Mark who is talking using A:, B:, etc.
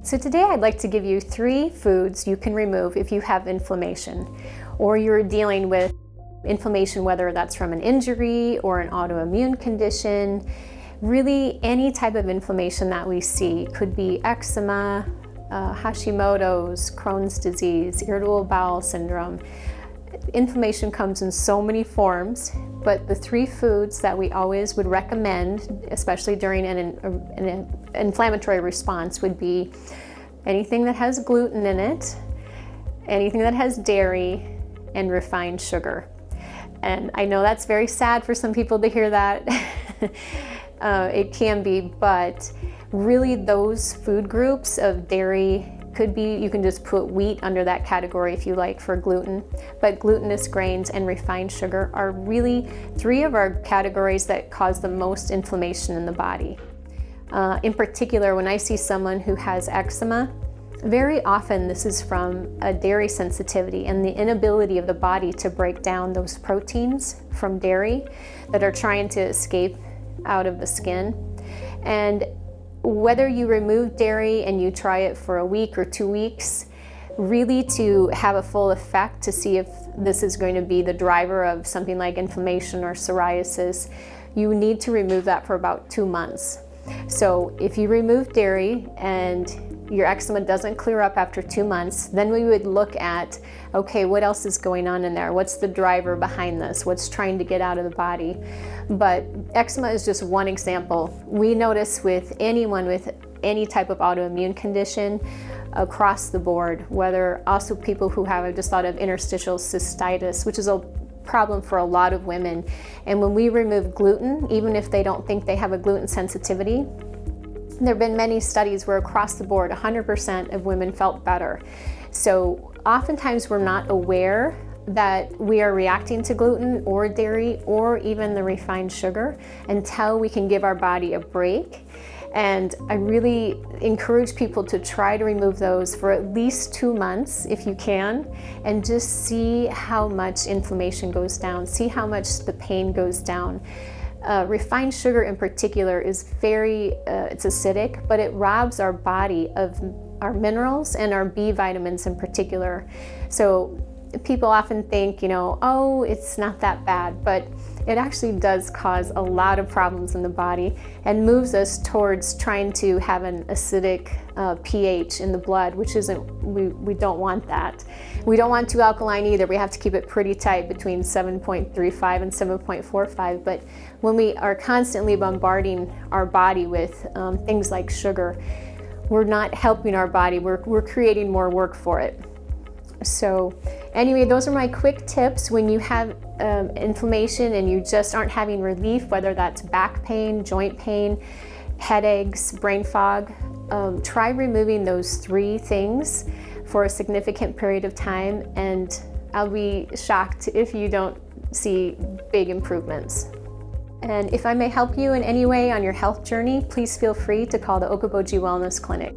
A: So today I'd like to give you 3 foods you can remove if you have inflammation or you're dealing with inflammation, whether that's from an injury or an autoimmune condition. Really, any type of inflammation that we see could be eczema, Hashimoto's, Crohn's disease, irritable bowel syndrome. Inflammation comes in so many forms, but the 3 foods that we always would recommend, especially during an inflammatory response, would be anything that has gluten in it, anything that has dairy, and refined sugar. And I know that's very sad for some people to hear that. It can be, but really those food groups of dairy could be, you can just put wheat under that category if you like for gluten, but glutinous grains and refined sugar are really 3 of our categories that cause the most inflammation in the body. In particular, when I see someone who has eczema, very often this is from a dairy sensitivity and the inability of the body to break down those proteins from dairy that are trying to escape out of the skin. And whether you remove dairy and you try it for a week or 2 weeks, really to have a full effect to see if this is going to be the driver of something like inflammation or psoriasis, you need to remove that for about 2 months. So if you remove dairy and your eczema doesn't clear up after 2 months, then we would look at, okay, what else is going on in there? What's the driver behind this? What's trying to get out of the body? But eczema is just one example. We notice with anyone with any type of autoimmune condition across the board, whether also people who have, I just thought of interstitial cystitis, which is a problem for a lot of women. And when we remove gluten, even if they don't think they have a gluten sensitivity, there have been many studies where across the board 100% of women felt better. So oftentimes we're not aware that we are reacting to gluten or dairy or even the refined sugar until we can give our body a break. And I really encourage people to try to remove those for at least 2 months if you can, and just see how much inflammation goes down, see how much the pain goes down. Refined sugar in particular is it's acidic, but it robs our body of our minerals and our B vitamins in particular. So people often think, oh, it's not that bad, but it actually does cause a lot of problems in the body and moves us towards trying to have an acidic pH in the blood, which we don't want that. We don't want too alkaline either. We have to keep it pretty tight between 7.35 and 7.45. But when we are constantly bombarding our body with things like sugar, we're not helping our body. We're creating more work for it. So anyway, those are my quick tips when you have inflammation and you just aren't having relief, whether that's back pain, joint pain, headaches, brain fog. Try removing those 3 things for a significant period of time, and I'll be shocked if you don't see big improvements. And if I may help you in any way on your health journey, please feel free to call the Okoboji Wellness Clinic.